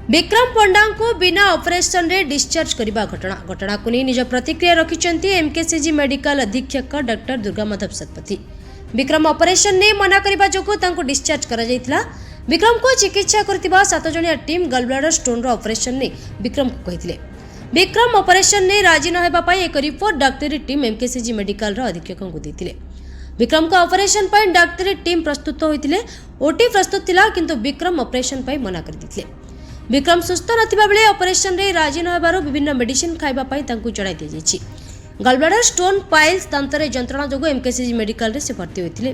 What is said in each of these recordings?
विक्रम पंडा को बिना ऑपरेशन रे डिस्चार्ज करने घटना को नहीं निज प्रतिक्रिया रखिंट एमकेसीजी मेडिकल अधीक्षक डॉक्टर दुर्गामाधव शतपथी। विक्रम ऑपरेशन ने मना करने जो डिस्चार्ज कर विक्रम को चिकित्सा करथिबा 7 जणिया team gallbladder stone row operation ने विक्रम को कहिथिले। विक्रम ऑपरेशन ने राजी न हेबा पई एक रिपोर्ट डाक्टरी टीम एमकेसीजी मेडिकल रो अधीक्षक को देथिले। विक्रम को ऑपरेशन पई डाक्टरी टीम प्रस्तुत होइतिले। ओटी प्रस्तुत थिला किंतु विक्रम ऑपरेशन पई मना कर दिथिले। विक्रम सुस्थ नथिबा बेले ऑपरेशन रे राजी न हेबारो विभिन्न मेडिसिन खाइबा पई तांकु जणाई दिया जायछि। गलब्लाडर स्टोन पाइल्स तंत्रे जंत्रणा जोगो एमकेसीजी मेडिकल रे से भर्ती होइतिले।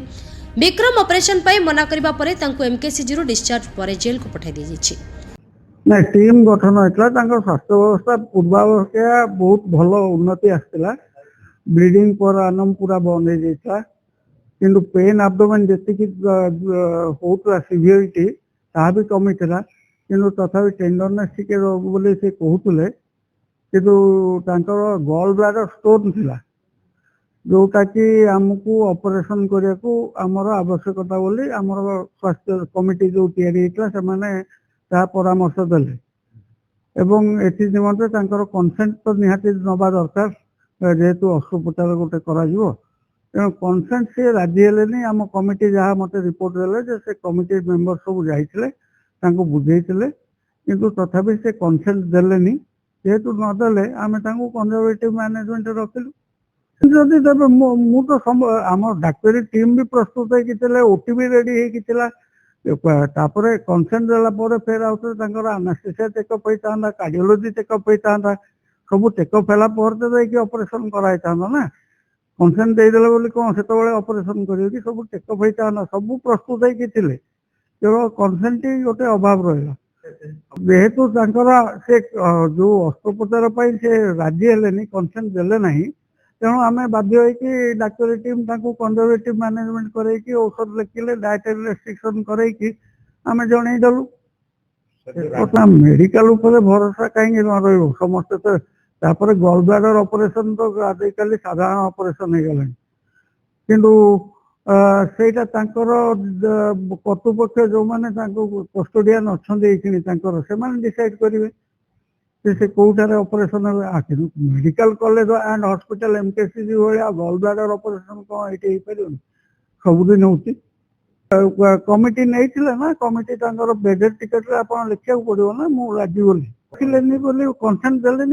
विक्रम ऑपरेशन पई मना करबा परे तांकु एमकेसीजी रो डिस्चार्ज परे जेल को पठाई दिया जायछि। ना टीम गठन होता स्वास्थ्य व्यवस्था पूर्वावस्था बहुत भल उन्नति आसला। ब्लीडिंग पर आनम पूरा बंद हो जाता किंतु पेन एब्डोमेन जी होता सीवियरिटी ता भी कमी था किंतु तथापि टेंडरनेस टिके बोले से कहते किंतु गॉल ब्लाडर स्टोन थिला जोटा कि आमको ऑपरेशन करने को आमर आवश्यकता बोली आमर स्वास्थ्य कमिटी जो या परामर्श देले एवं एथि निमंते तांकर कंसेंट तो निहाती नबा दरकार जेहेतु अस्त्रोपचार गोटे करा जिवो तेणु कंसेंट से राजी हेलेनी। आम कमिटी जहाँ मते रिपोर्ट देले जे से कमिटी मेंबर सब जाइथिले तांको बुझेइथिले किंतु तथापि से कंसेंट देलेनी। जेहेतु नदेले आमे तांको कंजर्वेटिव मैनेजमेंट रखिलु जदि तबे मु तो आम डाक्टरी टीम भी प्रस्तुत होइकिथिले ओटी भी रेडी होइकिथिला तापर कंसेंट देला पर फेर आउथे तांकर एनेस्थेसिया चेकअप होइतांदा कार्डियोलॉजी चेकअप होइतांदा सब चेकअप होला पर तो ऑपरेशन कराइतांदा ना। कंसेंट दे देले बोली कोन सेतबेले ऑपरेशन करियो कि सब चेकअप होइतांदा सब प्रस्तुत होइकिथिले केवल कंसेंट ही गोटे अभाव रहिला। जेहेतु तांकर से जो अस्त्रोपचार पई से राजी हेलेनी कंसेंट देले नाही तेणु आम बाध्य होगी डाक्टरी टीम कंजर्वेटिव मैनेजमेंट करके औषध लिखिले डायटेरी रेस्ट्रिक्शन करके आम जनईदेलु। मेडिकल उपर भरोसा कहीं न रही समस्ते तो गॉल ब्लाडर ऑपरेशन तो आजिकल साधारण ऑपरेशन हो गला किंतु सेटा कर्तृपक्ष जो मैंने कस्टोडियन अच्छा से डिसाइड करेंगे से कौटार operation medical college and hospital MKCG भाया गॉल ब्लाडर ऑपरेशन कौन ये सबुदिन हो कमिटी नहीं ना कमिटी बेडेड टिकेट आप लिखा पड़ो ना मु राजी बोली रखिले बोली कंसेंट देले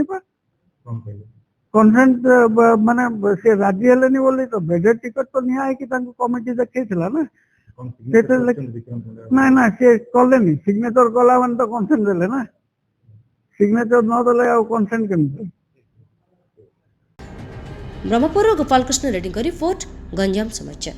कंसेंट माने से राजी हेले बोली तो बेडेड टिकेट तो निया कि कमिटी देखी ना ना ना से कले सिग्नेचर कला मान तो कंसेंट देले ना सिग्नेचर न देले आ कंसेंट केमती। ब्रह्मपुर गोपालकृष्ण रेड्डी का रिपोर्ट गंजाम समाचार।